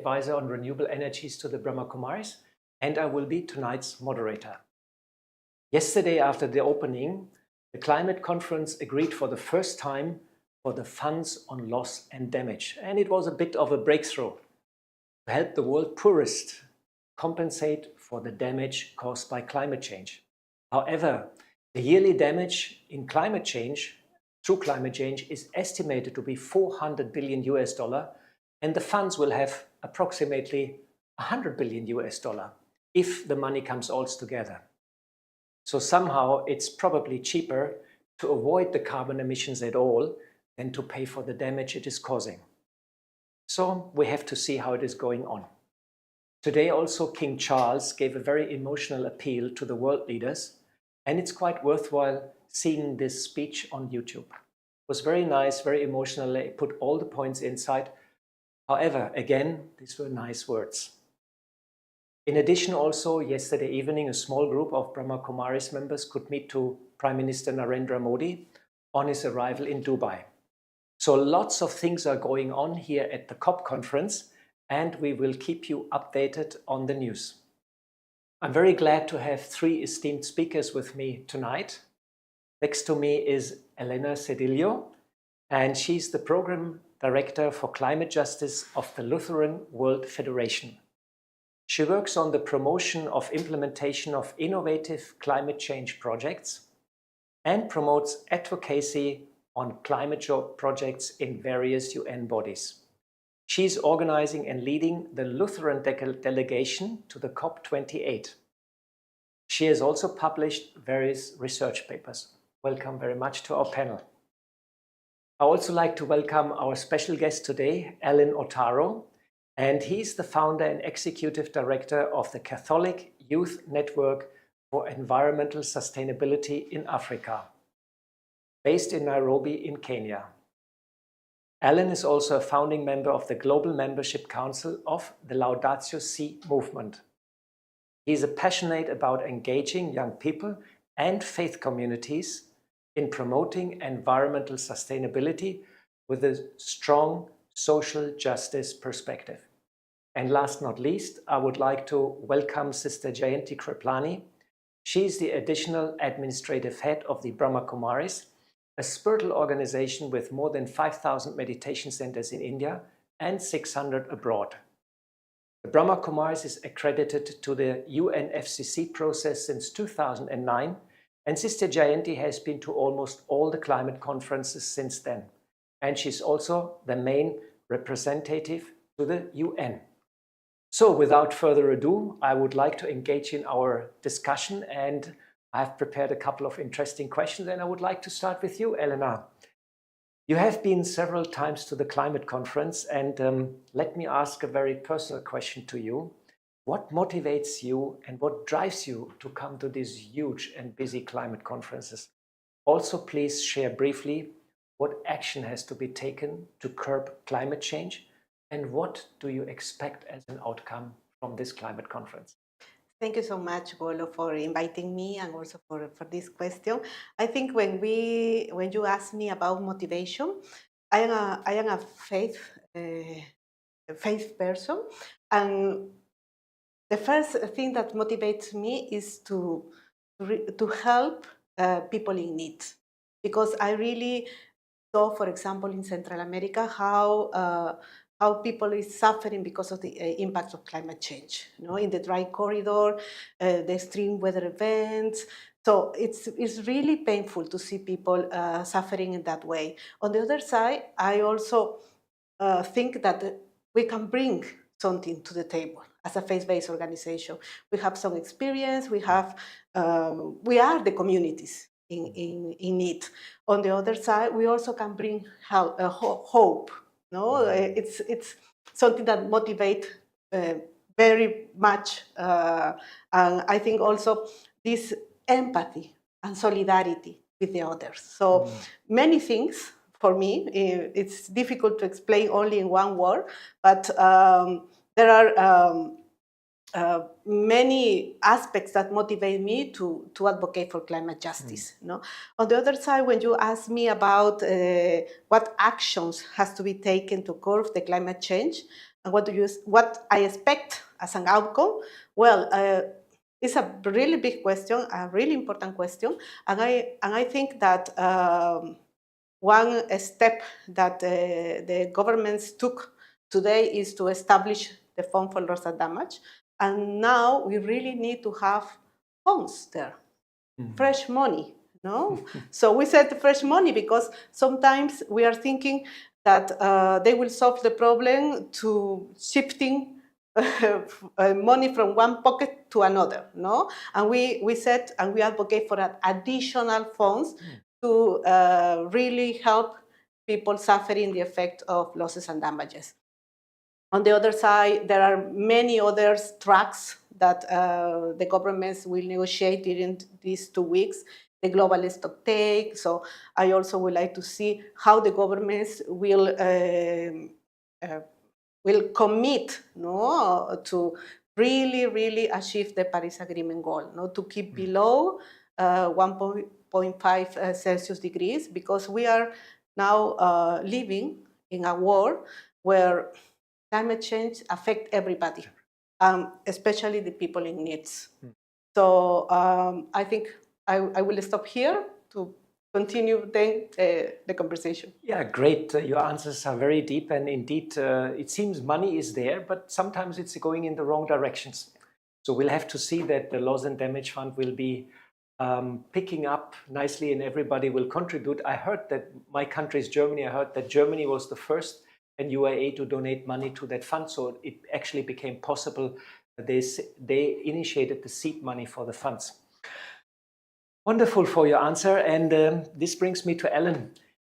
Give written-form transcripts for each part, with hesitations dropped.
advisor on renewable energies to the Brahma Kumaris, and I will be tonight's moderator. Yesterday, after the opening, the climate conference agreed for the first time for the funds on loss and damage, and it was a bit of a breakthrough to help the world poorest compensate for the damage caused by climate change. However, the yearly damage in climate change, through climate change, is estimated to be $400 billion, and the funds will have approximately $100 billion if the money comes all together. So somehow it's probably cheaper to avoid the carbon emissions at all than to pay for the damage it is causing. So we have to see how it is going on. Today also King Charles gave a very emotional appeal to the world leaders, and it's quite worthwhile seeing this speech on YouTube. It was very nice, very emotional. It put all the points inside. However, again, these were nice words. In addition, also yesterday evening, a small group of Brahma Kumaris members could meet to Prime Minister Narendra Modi on his arrival in Dubai. So lots of things are going on here at the COP conference, and we will keep you updated on the news. I'm very glad to have three esteemed speakers with me tonight. Next to me is Elena Cedillo, and she's the Program Director for Climate Justice of the Lutheran World Federation. She works on the promotion of implementation of innovative climate change projects and promotes advocacy on climate change projects in various UN bodies. She's organizing and leading the Lutheran delegation to the COP28. She has also published various research papers. Welcome very much to our panel. I also like to welcome our special guest today, Alan Otaro, and he's the founder and executive director of the Catholic Youth Network for Environmental Sustainability in Africa, based in Nairobi in Kenya. Alan is also a founding member of the Global Membership Council of the Laudatio Si movement. He's passionate about engaging young people and faith communities in promoting environmental sustainability with a strong social justice perspective. And last not least, I would like to welcome Sister Jayanti Kriplani. She's the additional administrative head of the Brahma Kumaris, a spiritual organization with more than 5,000 meditation centers in India and 600 abroad. The Brahma Kumaris is accredited to the UNFCCC process since 2009, and Sister Jayanti has been to almost all the climate conferences since then. And she's also the main representative to the UN. So without further ado, I would like to engage in our discussion, and I've prepared a couple of interesting questions, and I would like to start with you, Elena. You have been several times to the climate conference, and let me ask a very personal question to you. What motivates you and what drives you to come to these huge and busy climate conferences? Also, please share briefly what action has to be taken to curb climate change, and what do you expect as an outcome from this climate conference? Thank you so much, Golo, for inviting me and also for this question. I think when you ask me about motivation, I am a faith person, and the first thing that motivates me is to help people in need, because I really saw, for example, in Central America, how people is suffering because of the impacts of climate change. You know, in the dry corridor, the extreme weather events. So it's really painful to see people suffering in that way. On the other side, I also think that we can bring something to the table as a faith-based organization. We have some experience. We are the communities in need. On the other side, we also can bring hope. No, it's something that motivates very much, and I think also this empathy and solidarity with the others. So many things for me. It's difficult to explain only in one word, but there are many aspects that motivate me to advocate for climate justice. No? On the other side, when you ask me about what actions has to be taken to curb the climate change, And what I expect as an outcome? Well, it's a really big question, a really important question, and I think that one step that the governments took today is to establish the fund for loss and damage, and now we really need to have funds there, fresh money. No, so we said fresh money because sometimes we are thinking that they will solve the problem to shifting money from one pocket to another, no? And we said, and we advocate for additional funds to really help people suffering the effect of losses and damages. On the other side, there are many other tracks that the governments will negotiate during these 2 weeks, the global stock take. So I also would like to see how the governments will commit, no, to really achieve the Paris Agreement goal, no, to keep below 1.5 Celsius degrees, because we are now living in a world where climate change affects everybody, especially the people in needs. So I think I will stop here to continue then the conversation. Yeah, great. Your answers are very deep, and indeed, it seems money is there, but sometimes it's going in the wrong directions. So we'll have to see that the Loss and Damage Fund will be picking up nicely and everybody will contribute. I heard that my country is Germany. I heard that Germany was the first UAE to donate money to that fund. So it actually became possible. They initiated the seed money for the funds. Wonderful for your answer. And this brings me to Ellen.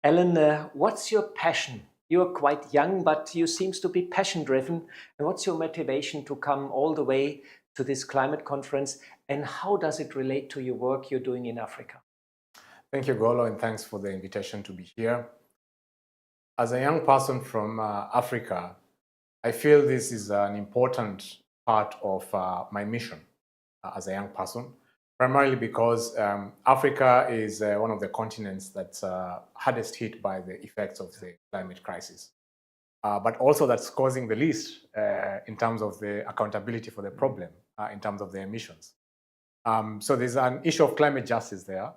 Ellen, what's your passion? You're quite young, but you seem to be passion-driven. And what's your motivation to come all the way to this climate conference? And how does it relate to your work you're doing in Africa? Thank you, Golo, and thanks for the invitation to be here. As a young person from Africa, I feel this is an important part of my mission as a young person, primarily because Africa is one of the continents that's hardest hit by the effects of the climate crisis, but also that's causing the least in terms of the accountability for the problem, in terms of the emissions. So there's an issue of climate justice there,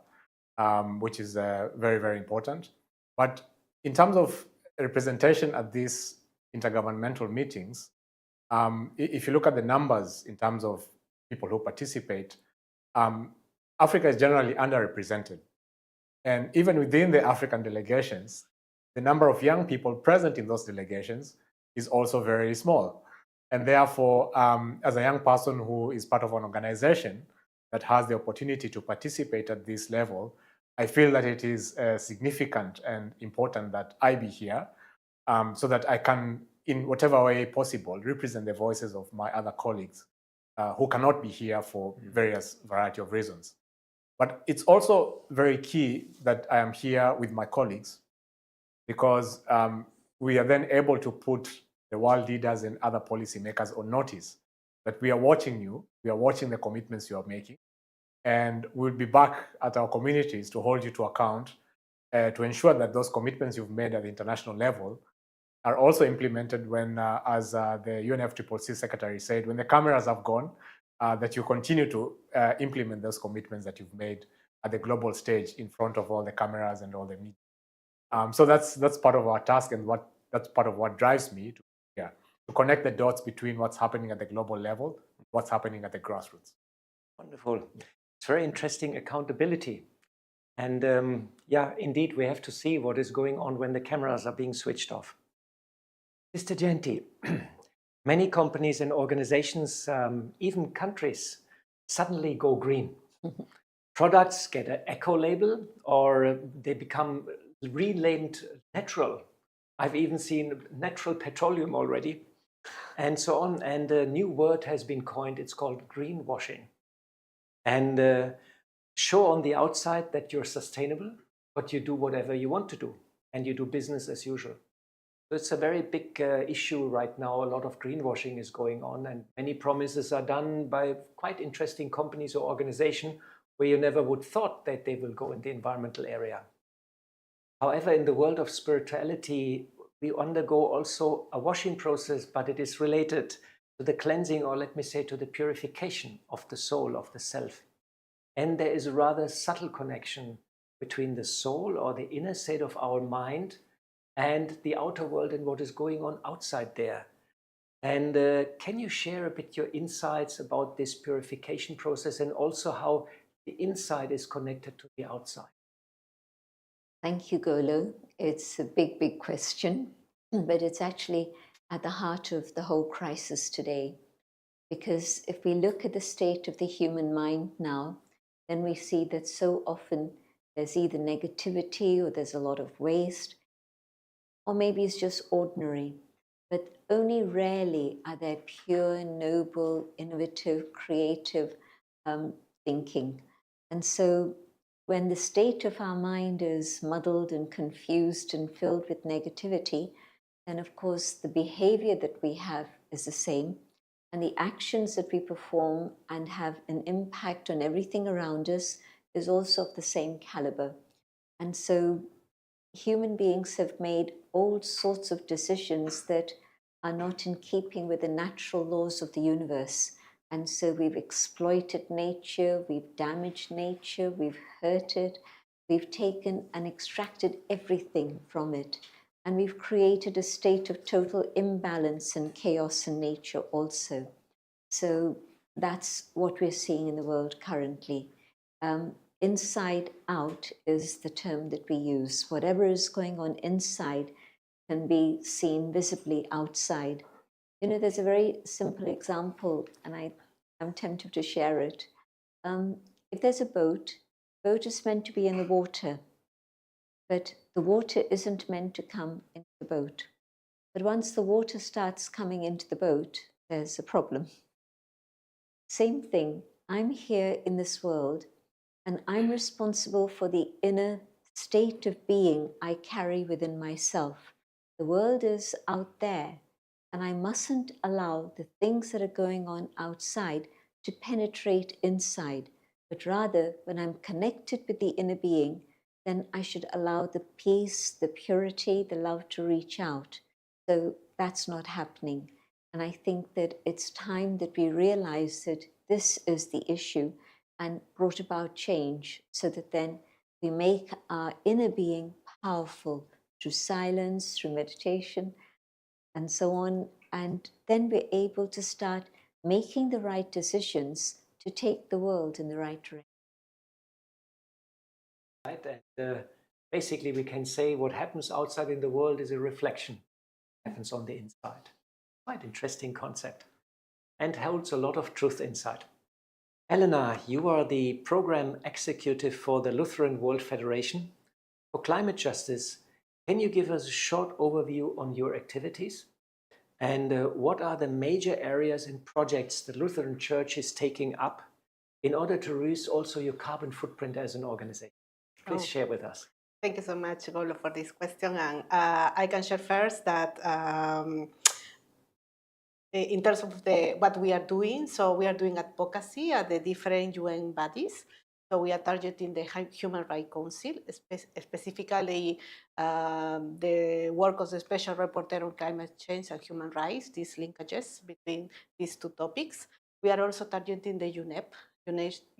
which is very, very important. But in terms of representation at these intergovernmental meetings, if you look at the numbers in terms of people who participate, Africa is generally underrepresented. And even within the African delegations, the number of young people present in those delegations is also very small. And therefore, as a young person who is part of an organization that has the opportunity to participate at this level, I feel that it is significant and important that I be here so that I can, in whatever way possible, represent the voices of my other colleagues who cannot be here for various variety of reasons. But it's also very key that I am here with my colleagues because we are then able to put the world leaders and other policymakers on notice that we are watching you, we are watching the commitments you are making, and we'll be back at our communities to hold you to account to ensure that those commitments you've made at the international level are also implemented when, as the UNFCCC Secretary said, when the cameras have gone, that you continue to implement those commitments that you've made at the global stage in front of all the cameras and all the media. So that's part of our task, and that's part of what drives me to connect the dots between what's happening at the global level and what's happening at the grassroots. Wonderful. It's very interesting accountability. And yeah, indeed, we have to see what is going on when the cameras are being switched off. Mr. Genti, many companies and organizations, even countries, suddenly go green. Products get an eco label or they become renamed natural. I've even seen natural petroleum already and so on. And a new word has been coined. It's called greenwashing. And show on the outside that you're sustainable, but you do whatever you want to do and you do business as usual. So it's a very big issue right now. A lot of greenwashing is going on and many promises are done by quite interesting companies or organizations where you never would thought that they will go in the environmental area. However, in the world of spirituality, we undergo also a washing process, but it is related to the cleansing, or let me say to the purification of the soul, of the self. And there is a rather subtle connection between the soul or the inner state of our mind and the outer world and what is going on outside there. And can you share a bit your insights about this purification process and also how the inside is connected to the outside? Thank you, Golo. It's a big, big question, but it's actually at the heart of the whole crisis today. Because if we look at the state of the human mind now, then we see that so often there's either negativity or there's a lot of waste, or maybe it's just ordinary. But only rarely are there pure, noble, innovative, creative thinking. And so when the state of our mind is muddled and confused and filled with negativity, then of course the behavior that we have is the same, and the actions that we perform and have an impact on everything around us is also of the same caliber. And so human beings have made all sorts of decisions that are not in keeping with the natural laws of the universe. And so we've exploited nature, we've damaged nature, we've hurt it, we've taken and extracted everything from it. And we've created a state of total imbalance and chaos in nature also. So that's what we're seeing in the world currently. Inside out is the term that we use. Whatever is going on inside can be seen visibly outside. You know, there's a very simple example, and I'm tempted to share it. If there's a boat is meant to be in the water, but the water isn't meant to come into the boat. But once the water starts coming into the boat, there's a problem. Same thing, I'm here in this world, and I'm responsible for the inner state of being I carry within myself. The world is out there, and I mustn't allow the things that are going on outside to penetrate inside, but rather, when I'm connected with the inner being, then I should allow the peace, the purity, the love to reach out. So that's not happening. And I think that it's time that we realize that this is the issue and brought about change, so that then we make our inner being powerful through silence, through meditation, and so on. And then we're able to start making the right decisions to take the world in the right direction. Right? And basically we can say what happens outside in the world is a reflection of what happens on the inside. Quite interesting concept, and holds a lot of truth inside. Elena, you are the program executive for the Lutheran World Federation for Climate Justice. Can you give us a short overview on your activities? And what are the major areas and projects the Lutheran Church is taking up in order to reduce also your carbon footprint as an organization? Please share with us. Thank you so much, Golo, for this question. And I can share first that in terms of what we are doing, so we are doing advocacy at the different UN bodies. So we are targeting the Human Rights Council, specifically the work of the Special Rapporteur on Climate Change and Human Rights, these linkages between these two topics. We are also targeting the UNEP,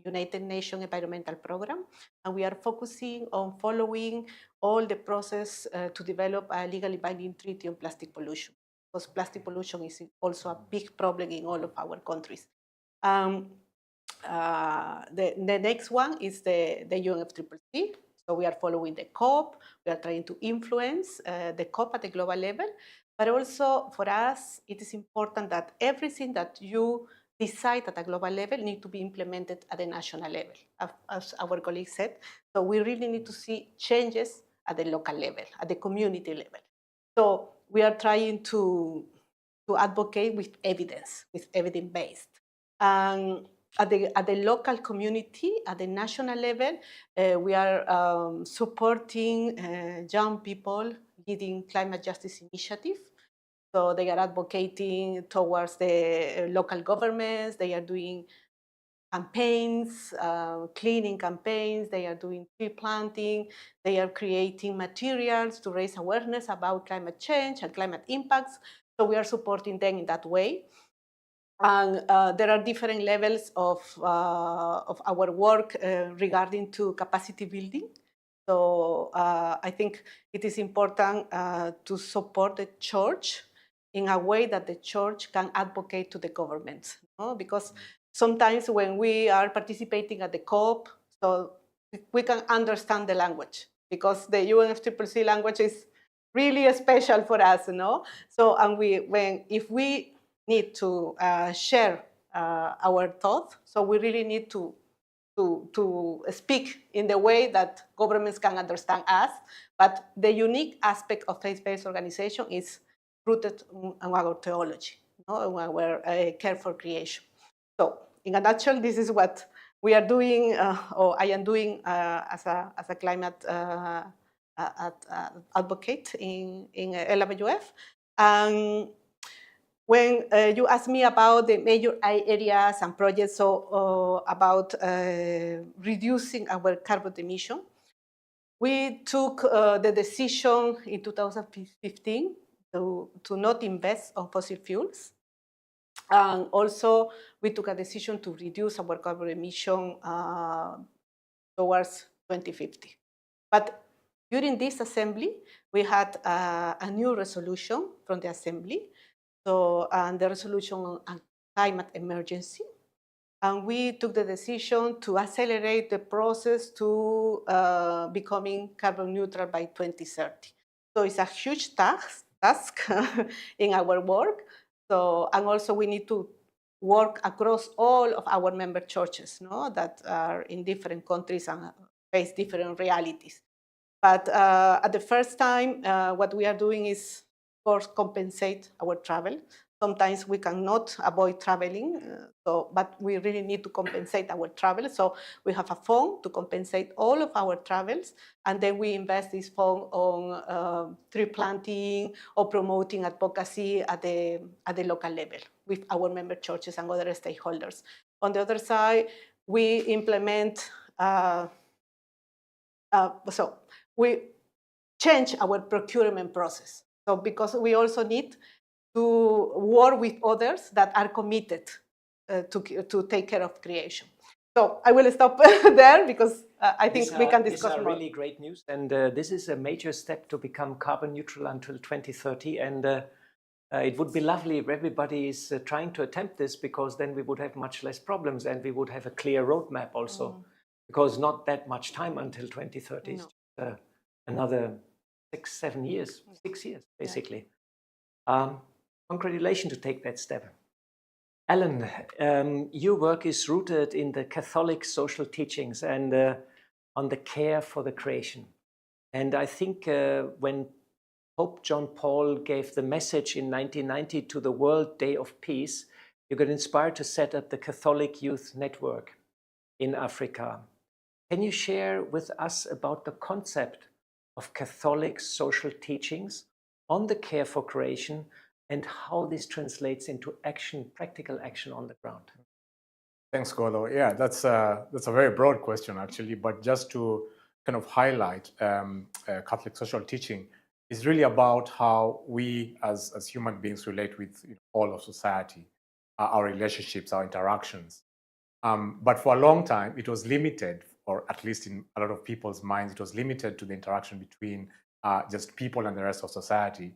United Nations Environmental Program, and we are focusing on following all the process to develop a legally binding treaty on plastic pollution, because plastic pollution is also a big problem in all of our countries. The next one is the UNFCCC. So we are following the COP. We are trying to influence the COP at the global level. But also for us, it is important that everything that you decide at a global level needs to be implemented at the national level, as our colleague said. So we really need to see changes at the local level, at the community level. So we are trying to advocate with evidence-based. At the local community, at the national level, we are supporting young people leading climate justice initiative. So they are advocating towards the local governments. They are doing campaigns, cleaning campaigns, they are doing tree planting, they are creating materials to raise awareness about climate change and climate impacts. So we are supporting them in that way. And there are different levels of our work regarding to capacity building. So I think it is important to support the church in a way that the church can advocate to the government, no? Because sometimes when we are participating at the COP, so we can understand the language, because the UNFCCC language is really special for us, no? So, and if we need to share our thoughts, so we really need to speak in the way that governments can understand us. But the unique aspect of faith-based organization is rooted in our theology, no? In our care for creation. So in a nutshell, this is what we are doing, or I am doing as a climate advocate in LWF. When you asked me about the major areas and projects, so about reducing our carbon emission, we took the decision in 2015 to not invest on fossil fuels. And also, we took a decision to reduce our carbon emission towards 2050. But during this assembly, we had a new resolution from the assembly. So, and the resolution on climate emergency. And we took the decision to accelerate the process to becoming carbon neutral by 2030. So it's a huge task in our work. So, and also we need to work across all of our member churches, no, that are in different countries and face different realities. But at the first time, what we are doing is, of course, compensate our travel. Sometimes we cannot avoid traveling, but we really need to compensate our travel. So we have a fund to compensate all of our travels, and then we invest this fund on tree planting or promoting advocacy at the local level with our member churches and other stakeholders. On the other side, we implement, so we change our procurement process. So because we also need to work with others that are committed to take care of creation. So I will stop there, because I think we can discuss more. These are really great news, and this is a major step to become carbon neutral until 2030. And it would be lovely if everybody is trying to attempt this, because then we would have much less problems and we would have a clear roadmap also, because not that much time until 2030. No. It's another 6 years basically. Yeah. Congratulations to take that step. Alan, your work is rooted in the Catholic social teachings and on the care for the creation. And I think when Pope John Paul gave the message in 1990 to the World Day of Peace, you got inspired to set up the Catholic Youth Network in Africa. Can you share with us about the concept of Catholic social teachings on the care for creation and how this translates into action, practical action on the ground? Thanks, Golo. Yeah, that's a very broad question, actually. But just to kind of highlight, Catholic social teaching is really about how we as human beings relate with all of society, our relationships, our interactions. But for a long time, it was limited, or at least in a lot of people's minds, it was limited to the interaction between just people and the rest of society,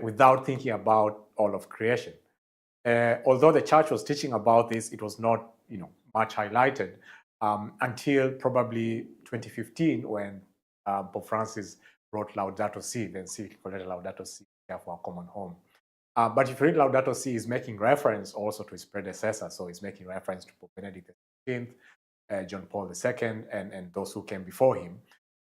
without thinking about all of creation. Although the church was teaching about this, it was not, much highlighted until probably 2015, when Pope Francis wrote Laudato Si, the encyclical letter Laudato Si, Care for a Common Home. But if you read Laudato Si, is making reference also to his predecessor, so he's making reference to Pope Benedict XVI, John Paul II, and those who came before him,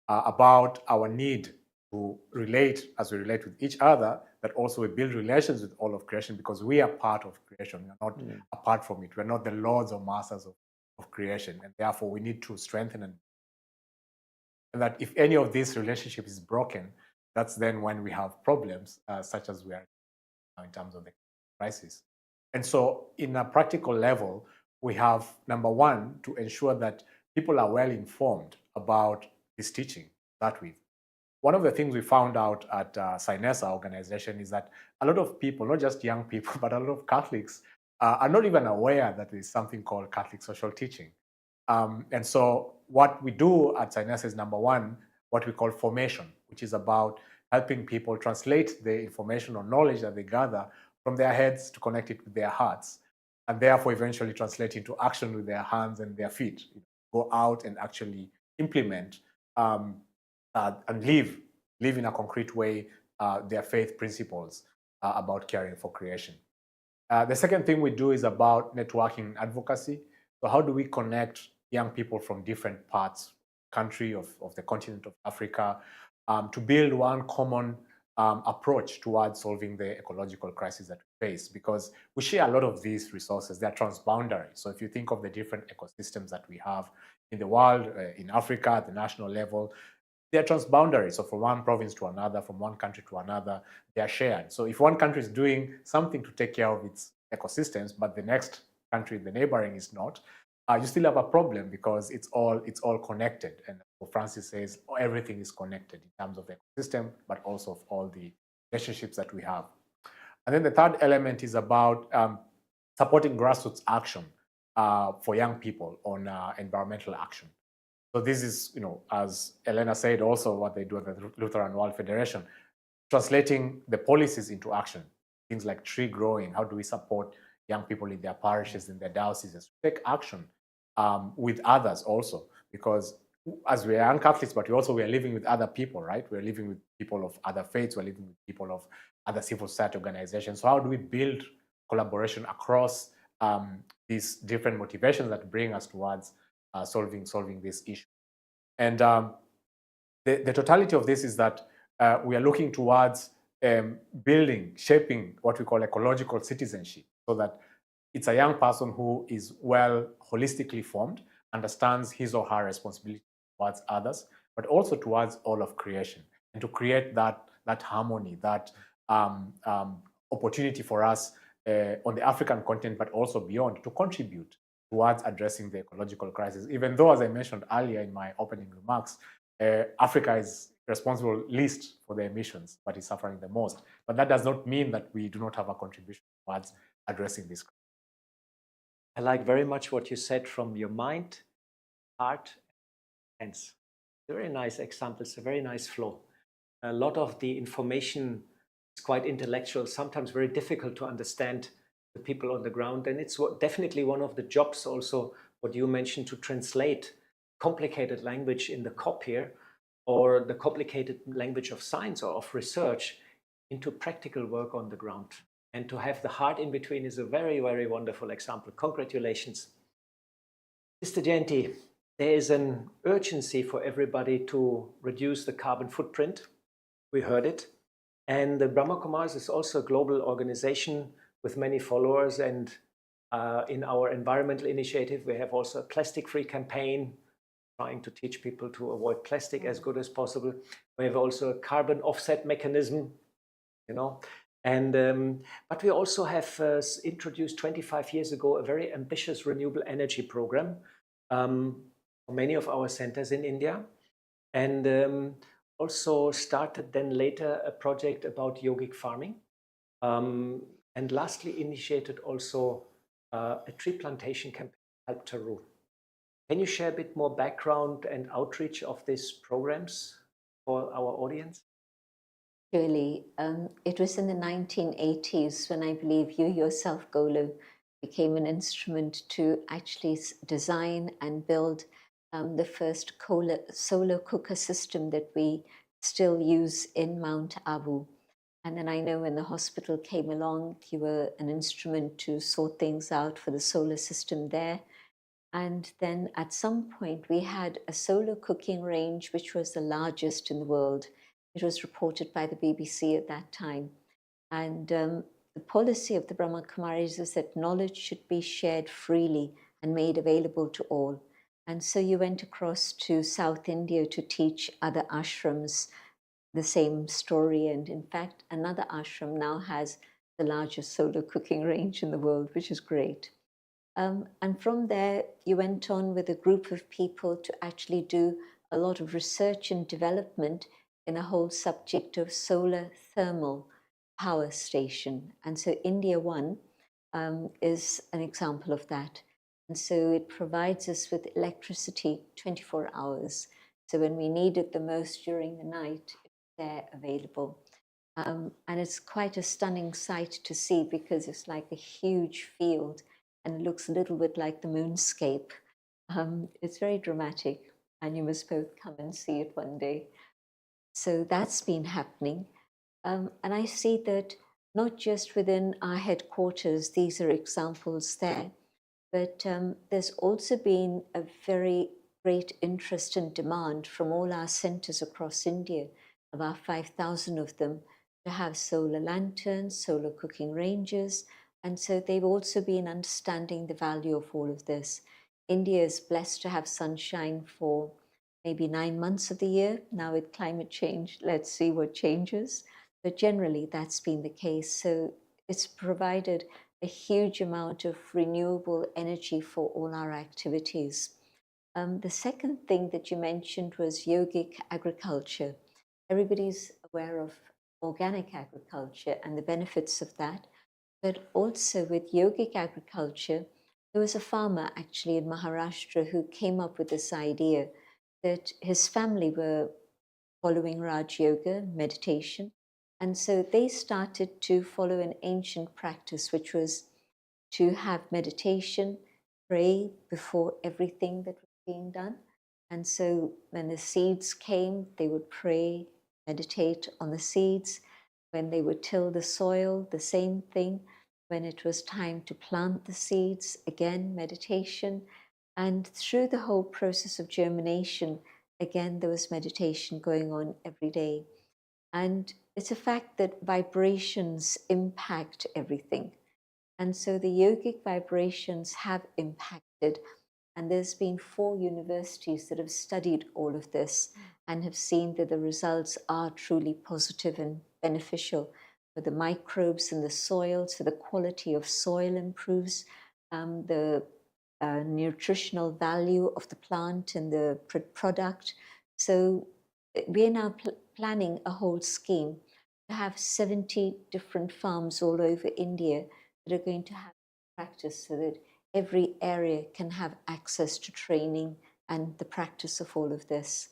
about our need to relate as we relate with each other, but also we build relations with all of creation, because we are part of creation. We are not apart from it. We're not the lords or masters of creation, and therefore we need to strengthen and that if any of this relationship is broken, that's then when we have problems, such as we are in terms of the crisis. And so in a practical level, we have, number one, to ensure that people are well informed about this teaching. That with one of the things we found out at SINESA organization is that a lot of people, not just young people, but a lot of Catholics are not even aware that there is something called Catholic social teaching. And so what we do at SINESA is, number one, what we call formation, which is about helping people translate the information or knowledge that they gather from their heads to connect it with their hearts, and therefore eventually translate into action with their hands and their feet. Go out and actually implement and live in a concrete way their faith principles about caring for creation. The second thing we do is about networking and advocacy. So how do we connect young people from different parts, country of the continent of Africa, to build one common approach towards solving the ecological crisis that we face? Because we share a lot of these resources. They're transboundary. So if you think of the different ecosystems that we have in the world, in Africa, at the national level, they're transboundary. So from one province to another, from one country to another, they're shared. So if one country is doing something to take care of its ecosystems, but the next country, the neighboring, is not, you still have a problem, because it's all connected. And Francis says, everything is connected in terms of the ecosystem, but also of all the relationships that we have. And then the third element is about supporting grassroots action for young people on environmental action. So this is, as Elena said, also what they do at the Lutheran World Federation, translating the policies into action. Things like tree growing. How do we support young people in their parishes, in their dioceses, to take action with others also? Because as we are young Catholics, but we are living with other people, right? We're living with people of other faiths. We're living with people of other civil society organizations. So how do we build collaboration across these different motivations that bring us towards solving this issue? And the totality of this is that we are looking towards building, shaping what we call ecological citizenship, so that it's a young person who is well holistically formed, understands his or her responsibility towards others, but also towards all of creation, and to create that harmony, that opportunity for us on the African continent, but also beyond, to contribute towards addressing the ecological crisis. Even though, as I mentioned earlier in my opening remarks, Africa is responsible least for the emissions, but is suffering the most. But that does not mean that we do not have a contribution towards addressing this. I like very much what you said, from your mind, heart, and hands. Very nice examples, a very nice flow. A lot of the information is quite intellectual, sometimes very difficult to understand the people on the ground. And it's definitely one of the jobs also, what you mentioned, to translate complicated language in the COP here, or the complicated language of science or of research, into practical work on the ground. And to have the heart in between is a very, very wonderful example. Congratulations. Mr. Jayanti, there is an urgency for everybody to reduce the carbon footprint. We heard it. And the Brahma Kumaris is also a global organization with many followers. And in our environmental initiative, we have also a plastic-free campaign, trying to teach people to avoid plastic as good as possible. We have also a carbon offset mechanism, and but we also have introduced 25 years ago a very ambitious renewable energy program for many of our centers in India, and also started then later a project about yogic farming, and lastly initiated also a tree plantation campaign at Taru. Can you share a bit more background and outreach of these programs for our audience? Surely. It was in the 1980s when I believe you yourself, Golo, became an instrument to actually design and build the first solar cooker system that we still use in Mount Abu. And then I know when the hospital came along, you were an instrument to sort things out for the solar system there. And then at some point, we had a solar cooking range, which was the largest in the world. It was reported by the BBC at that time. And the policy of the Brahma Kumaris is that knowledge should be shared freely and made available to all. And so you went across to South India to teach other ashrams the same story. And in fact, another ashram now has the largest solar cooking range in the world, which is great. And from there, you went on with a group of people to actually do a lot of research and development in a whole subject of solar thermal power station. And so India 1 is an example of that. And so it provides us with electricity 24 hours. So when we need it the most during the night, it's there available. And it's quite a stunning sight to see because it's like a huge field and it looks a little bit like the moonscape. It's very dramatic, and you must both come and see it one day. So that's been happening. And I see that not just within our headquarters, these are examples there, but there's also been a very great interest and demand from all our centers across India, about 5,000 of them, to have solar lanterns, solar cooking ranges. And so they've also been understanding the value of all of this. India is blessed to have sunshine for maybe 9 months of the year. Now with climate change, let's see what changes. But generally, that's been the case. So it's provided a huge amount of renewable energy for all our activities. The second thing that you mentioned was yogic agriculture. Everybody's aware of organic agriculture and the benefits of that. But also with yogic agriculture, there was a farmer actually in Maharashtra who came up with this idea that his family were following Raj Yoga, meditation. And so they started to follow an ancient practice, which was to have meditation, pray before everything that was being done. And so when the seeds came, they would pray, meditate on the seeds. When they would till the soil, the same thing. When it was time to plant the seeds, again, meditation. And through the whole process of germination, again, there was meditation going on every day. And it's a fact that vibrations impact everything. And so the yogic vibrations have impacted. And there's been 4 universities that have studied all of this and have seen that the results are truly positive and beneficial for the microbes in the soil. So the quality of soil improves, the nutritional value of the plant and the product. So we are now planning a whole scheme to have 70 different farms all over India that are going to have practice so that every area can have access to training and the practice of all of this.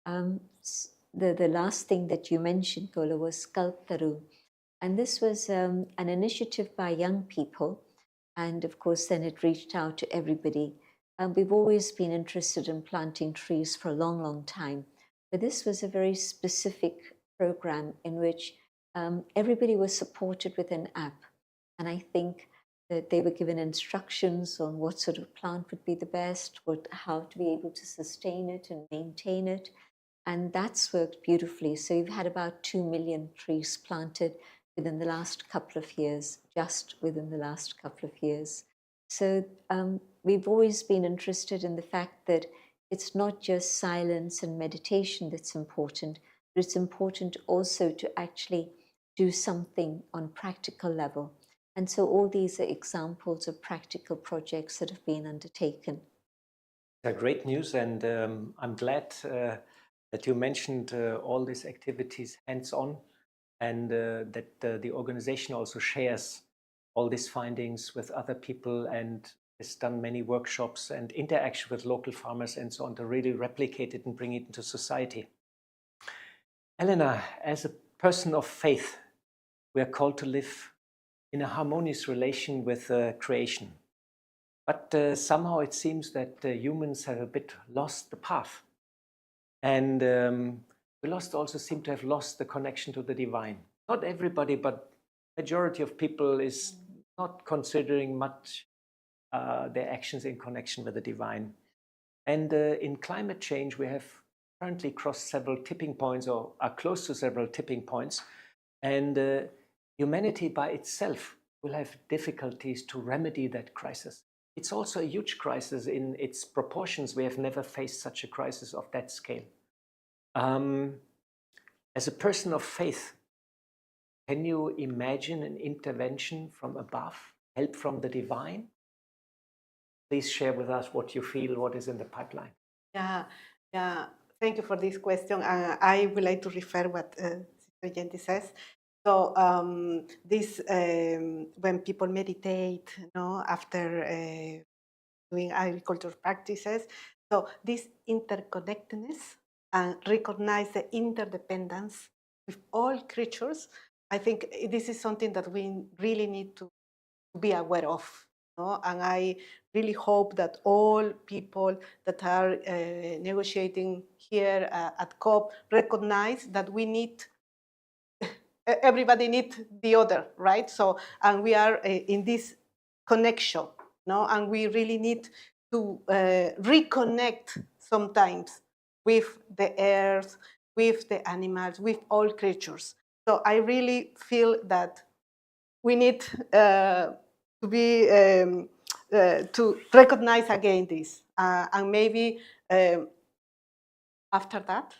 The last thing that you mentioned, Gola, was Kalparu. And this was an initiative by young people. And of course, then it reached out to everybody. We've always been interested in planting trees for a long, long time. But this was a very specific program in which everybody was supported with an app. And I think that they were given instructions on what sort of plant would be the best, how to be able to sustain it and maintain it. And that's worked beautifully. So you've had about 2 million trees planted within the last couple of years, just within the last couple of years. So we've always been interested in the fact that it's not just silence and meditation that's important, but it's important also to actually do something on practical level. And so all these are examples of practical projects that have been undertaken. Great news, and I'm glad that you mentioned all these activities hands-on, and that the organization also shares all these findings with other people and has done many workshops and interaction with local farmers and so on to really replicate it and bring it into society. Elena, as a person of faith, we are called to live in a harmonious relation with creation. But somehow it seems that humans have a bit lost the path. And we also seem to have lost the connection to the divine. Not everybody, but majority of people is not considering much their actions in connection with the divine. And in climate change, we have currently crossed several tipping points, or are close to several tipping points. And humanity by itself will have difficulties to remedy that crisis. It's also a huge crisis in its proportions. We have never faced such a crisis of that scale. As a person of faith, can you imagine an intervention from above, help from the divine? Please share with us what you feel, what is in the pipeline. Yeah, yeah. Thank you for this question. I would like to refer what Sister Yenti says. So when people meditate, after doing agriculture practices, so this interconnectedness and recognize the interdependence with all creatures, I think this is something that we really need to be aware of. And I really hope that all people that are negotiating here at COP recognize that we need, everybody needs the other, right? So, and we are in this connection, and we really need to reconnect sometimes with the earth, with the animals, with all creatures. So I really feel that we need to be to recognize again this, and maybe after that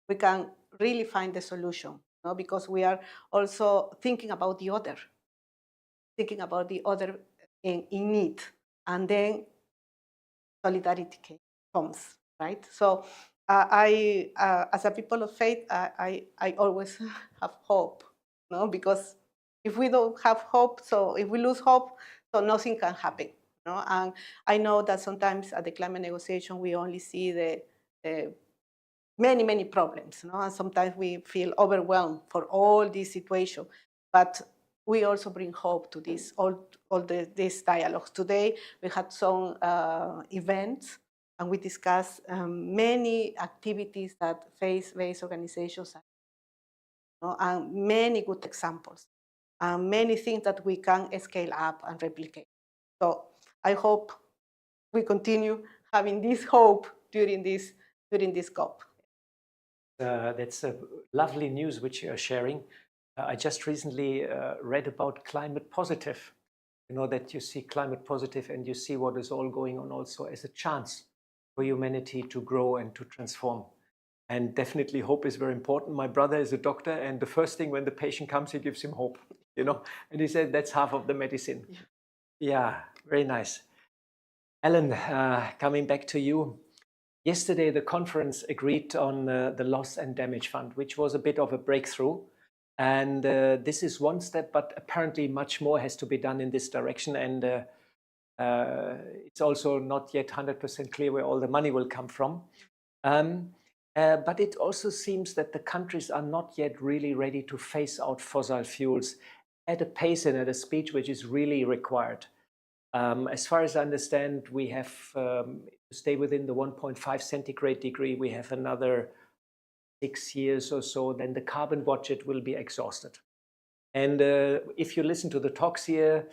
we can really find the solution, because we are also thinking about the other in need, and then solidarity comes, right? So I as a people of faith, I always have hope, because if we don't have hope, so if we lose hope, so nothing can happen. And I know that sometimes at the climate negotiation we only see the many problems, and sometimes we feel overwhelmed for all this situation. But we also bring hope to this these dialogues. Today we had some events, and we discussed many activities that faith-based organizations have, and many good examples, and many things that we can scale up and replicate. So I hope we continue having this hope during this COP. That's a lovely news which you are sharing. I just recently read about climate positive. That you see climate positive and you see what is all going on also as a chance for humanity to grow and to transform. And definitely hope is very important. My brother is a doctor, and the first thing when the patient comes, he gives him hope, and he said that's half of the medicine. Yeah, very nice. Alan, coming back to you. Yesterday, the conference agreed on the loss and damage fund, which was a bit of a breakthrough. And this is one step, but apparently much more has to be done in this direction. And it's also not yet 100% clear where all the money will come from. But it also seems that the countries are not yet really ready to phase out fossil fuels at a pace and at a speed which is really required. As far as I understand, we have to stay within the 1.5 centigrade degree. We have another 6 years or so, then the carbon budget will be exhausted. And if you listen to the talks here,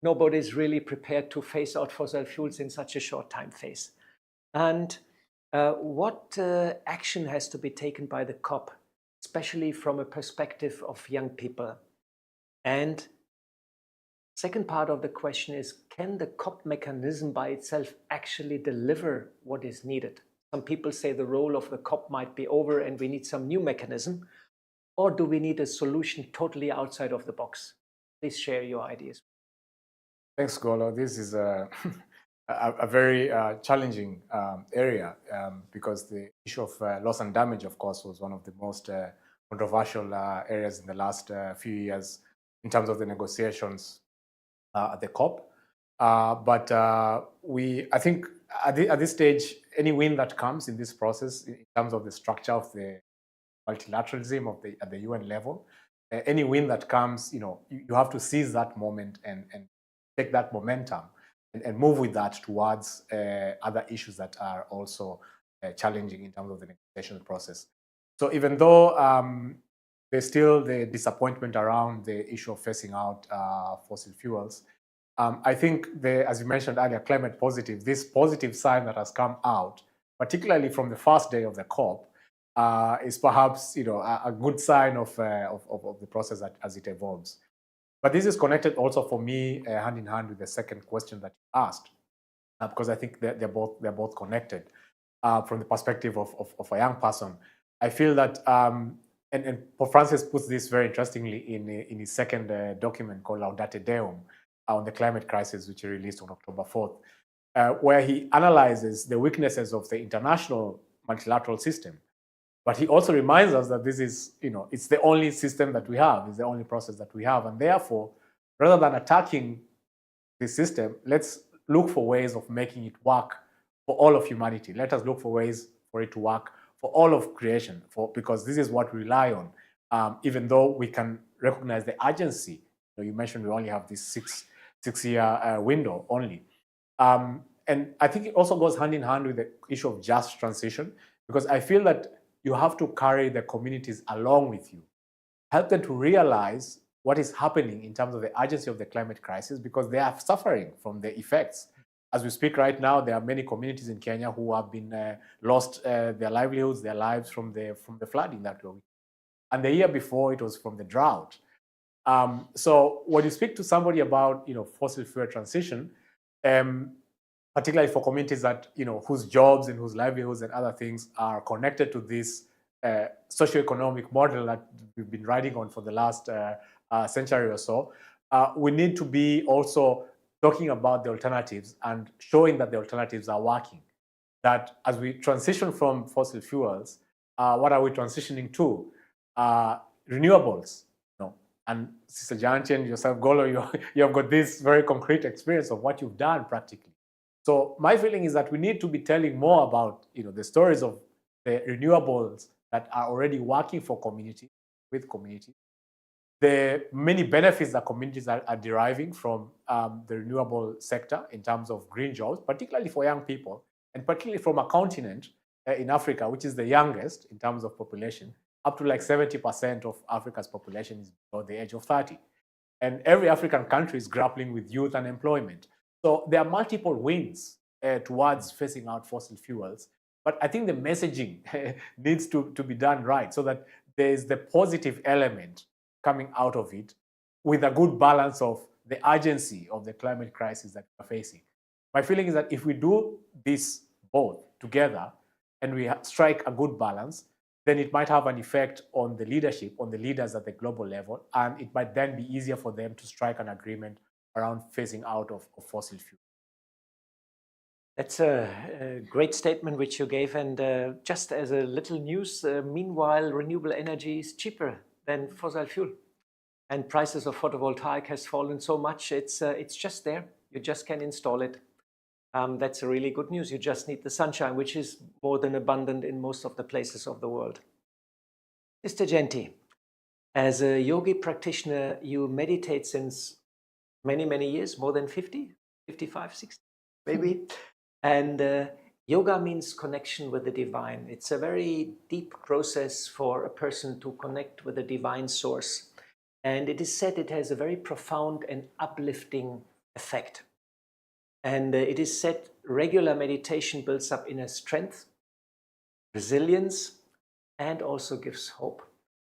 nobody's really prepared to phase out fossil fuels in such a short time phase. And what action has to be taken by the COP, especially from a perspective of young people? And second part of the question is, can the COP mechanism by itself actually deliver what is needed? Some people say the role of the COP might be over and we need some new mechanism. Or do we need a solution totally outside of the box? Please share your ideas. Thanks, Golo. This is a very challenging area because the issue of loss and damage, of course, was one of the most controversial areas in the last few years in terms of the negotiations at the COP. But I think at this stage, any win that comes in this process in terms of the structure of the multilateralism at the UN level, any win that comes, you have to seize that moment and take that momentum and move with that towards other issues that are also challenging in terms of the negotiation process. So even though there's still the disappointment around the issue of phasing out fossil fuels, I think, as you mentioned earlier, climate positive, this positive sign that has come out, particularly from the first day of the COP, is perhaps a good sign of the process as it evolves. But this is connected also for me hand in hand with the second question that you asked, because I think they're both connected from the perspective of a young person. I feel that, and Pope Francis puts this very interestingly in his second document called Laudate Deum on the climate crisis, which he released on October 4th. where he analyzes the weaknesses of the international multilateral system. But he also reminds us that this is, it's the only system that we have, it's the only process that we have. And therefore, rather than attacking this system, let's look for ways of making it work for all of humanity. Let us look for ways for it to work for all of creation, because this is what we rely on, even though we can recognize the urgency. You mentioned we only have this six-year window only. And I think it also goes hand in hand with the issue of just transition, because I feel that you have to carry the communities along with you, help them to realize what is happening in terms of the urgency of the climate crisis, because they are suffering from the effects. As we speak right now, there are many communities in Kenya who have been lost their livelihoods, their lives from the flooding that we. And the year before, it was from the drought. So when you speak to somebody about fossil fuel transition, particularly for communities that whose jobs and whose livelihoods and other things are connected to this socioeconomic model that we've been riding on for the last century or so, we need to be also talking about the alternatives and showing that the alternatives are working. That as we transition from fossil fuels, what are we transitioning to? Renewables. And Sister Janchi and yourself, Golo, you have got this very concrete experience of what you've done practically. So my feeling is that we need to be telling more about the stories of the renewables that are already working for community, with community, the many benefits that communities are deriving from the renewable sector in terms of green jobs, particularly for young people, and particularly from a continent in Africa, which is the youngest in terms of population. Up to like 70% of Africa's population is below the age of 30. And every African country is grappling with youth unemployment. So there are multiple wins towards phasing out fossil fuels. But I think the messaging needs to be done right, so that there is the positive element coming out of it with a good balance of the urgency of the climate crisis that we're facing. My feeling is that if we do this both together and we strike a good balance, then it might have an effect on the leadership, on the leaders at the global level, and it might then be easier for them to strike an agreement around phasing out of fossil fuel. That's a great statement which you gave. And just as a little news, meanwhile, renewable energy is cheaper than fossil fuel. And prices of photovoltaic has fallen so much, it's just there. You just can install it. That's a really good news. You just need the sunshine, which is more than abundant in most of the places of the world. Mr. Genti, as a yogi practitioner, you meditate since many, many years, more than 50, 55, 60, maybe. And yoga means connection with the divine. It's a very deep process for a person to connect with the divine source. And it is said it has a very profound and uplifting effect. And it is said regular meditation builds up inner strength, resilience, and also gives hope.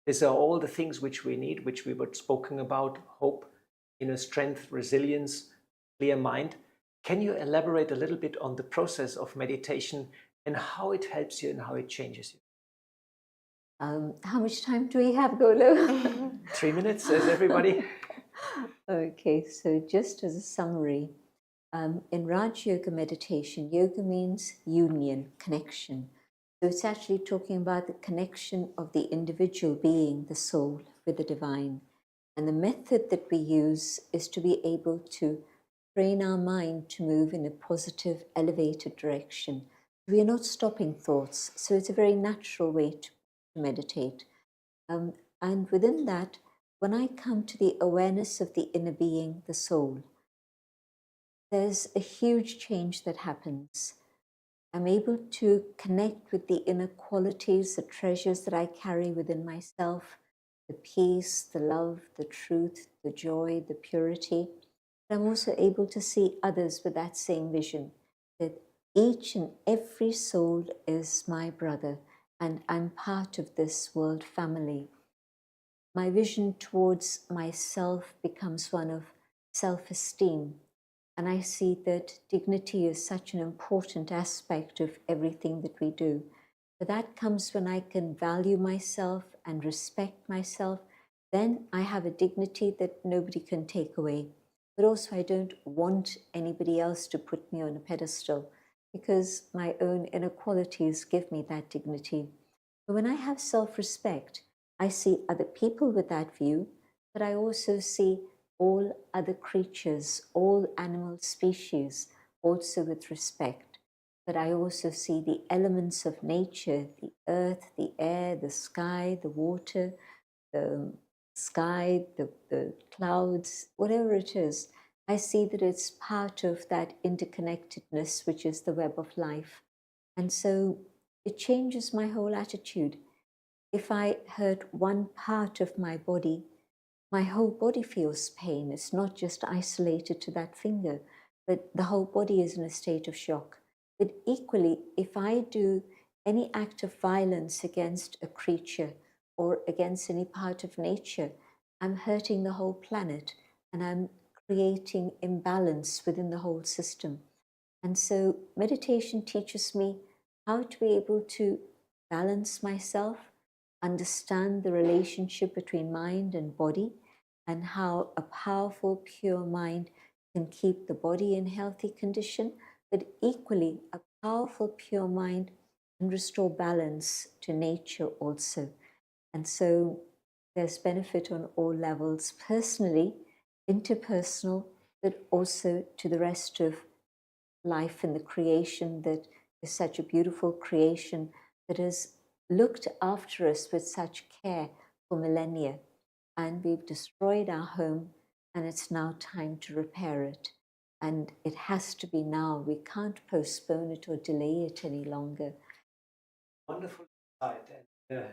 These are all the things which we need, which we were spoken about: hope, inner strength, resilience, clear mind. Can you elaborate a little bit on the process of meditation and how it helps you and how it changes you? How much time do we have, Golo? 3 minutes, as everybody. Okay, so just as a summary, in Raj Yoga meditation, yoga means union, connection. So it's actually talking about the connection of the individual being, the soul, with the divine. And the method that we use is to be able to train our mind to move in a positive, elevated direction. We are not stopping thoughts, so it's a very natural way to meditate. And within that, when I come to the awareness of the inner being, the soul, there's a huge change that happens. I'm able to connect with the inner qualities, the treasures that I carry within myself, the peace, the love, the truth, the joy, the purity. I'm also able to see others with that same vision, that each and every soul is my brother, and I'm part of this world family. My vision towards myself becomes one of self-esteem, and I see that dignity is such an important aspect of everything that we do. But that comes when I can value myself and respect myself. Then I have a dignity that nobody can take away. but also I don't want anybody else to put me on a pedestal, because my own inner qualities give me that dignity. But when I have self-respect, I see other people with that view, but I also see all other creatures, all animal species, also with respect. But I also see the elements of nature, the earth, the air, the sky, the water, the sky, the clouds, whatever it is. I see that it's part of that interconnectedness, which is the web of life. And so it changes my whole attitude. If I hurt one part of my body, my whole body feels pain. It's not just isolated to that finger, but the whole body is in a state of shock. But equally, if I do any act of violence against a creature or against any part of nature, I'm hurting the whole planet and I'm creating imbalance within the whole system. And so meditation teaches me how to be able to balance myself, understand the relationship between mind and body, and how a powerful, pure mind can keep the body in healthy condition, but equally a powerful, pure mind can restore balance to nature also. And so there's benefit on all levels, personally, interpersonal, but also to the rest of life and the creation that is such a beautiful creation that has looked after us with such care for millennia. And we've destroyed our home, and it's now time to repair it. And it has to be now. We can't postpone it or delay it any longer. Wonderful insight. And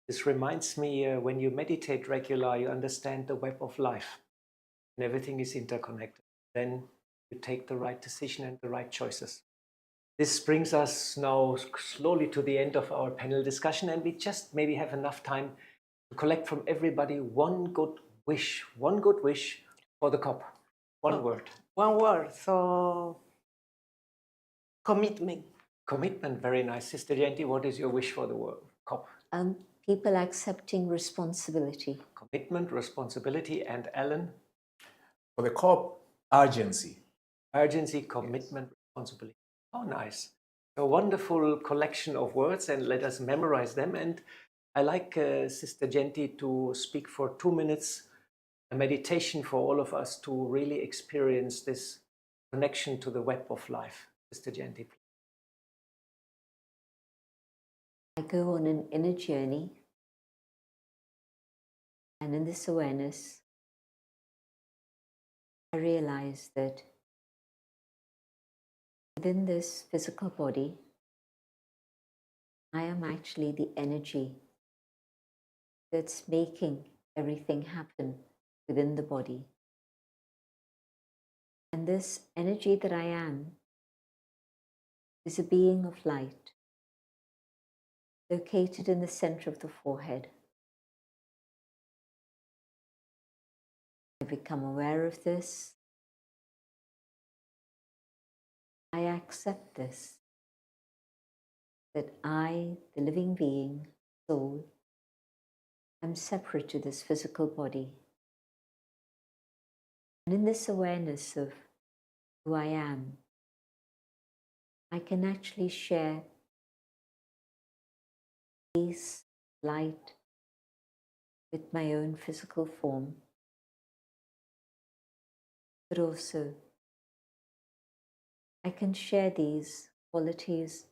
this reminds me, when you meditate regular, you understand the web of life, and everything is interconnected. Then you take the right decision and the right choices. This brings us now slowly to the end of our panel discussion, and we just maybe have enough time to collect from everybody one good wish for the COP. One word. One word. So, commitment. Commitment, very nice. Sister Jayenti, what is your wish for the world, COP? People accepting responsibility. Commitment, responsibility, and Alan? For the COP, urgency. Urgency, commitment, yes. Responsibility. Oh, nice. A wonderful collection of words, and let us memorize them. And I like Sister Jayenti to speak for 2 minutes, a meditation for all of us to really experience this connection to the web of life. Sister Jayenti, please. I go on an inner journey, and in this awareness, I realize that within this physical body, I am actually the energy that's making everything happen within the body. And this energy that I am is a being of light, located in the center of the forehead. I become aware of this. I accept this, that I, the living being, soul, am separate to this physical body. And in this awareness of who I am, I can actually share peace, light, with my own physical form, but also I can share these qualities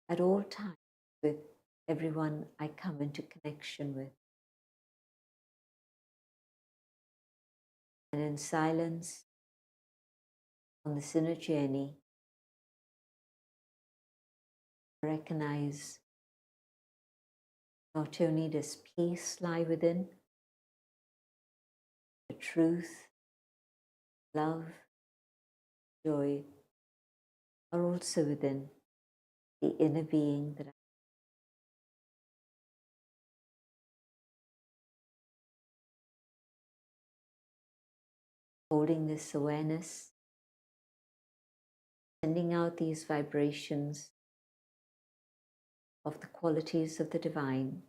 at all times with everyone I come into connection with. And in silence, on this inner journey, I recognize not only does peace lie within, the truth, love, joy are also within the inner being that I am. Holding this awareness, sending out these vibrations of the qualities of the divine,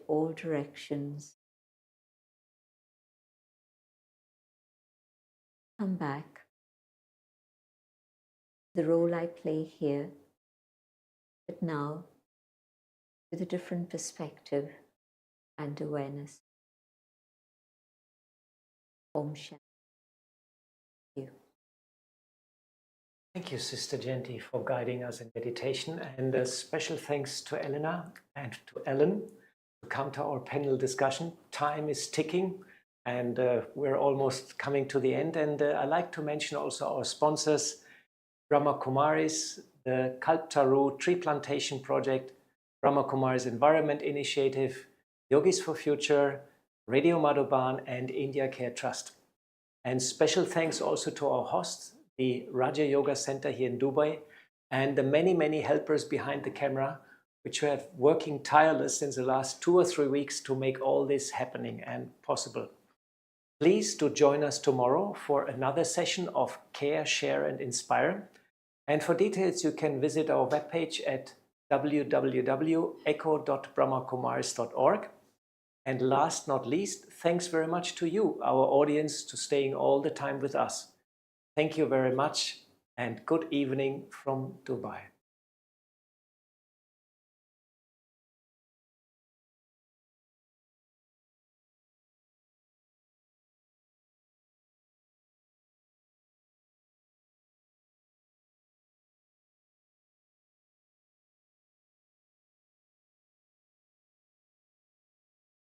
all directions, come back. The role I play here, but now with a different perspective and awareness. Om Shanti. Thank you. Thank you, Sister Genti, for guiding us in meditation, and a special thanks to Elena and to Ellen to come to our panel discussion. Time is ticking, and we're almost coming to the end. And I'd like to mention also our sponsors, Brahma Kumaris, the Kalptaru Tree Plantation Project, Brahma Kumaris Environment Initiative, Yogis for Future, Radio Madhuban, and India Care Trust. And special thanks also to our hosts, the Raja Yoga Center here in Dubai, and the many, many helpers behind the camera, which have working tireless since the last 2 or 3 weeks to make all this happening and possible. Please do join us tomorrow for another session of Care, Share and Inspire. And for details, you can visit our webpage at www.echo.brahmakumaris.org. And last not least, thanks very much to you, our audience, to staying all the time with us. Thank you very much, and good evening from Dubai.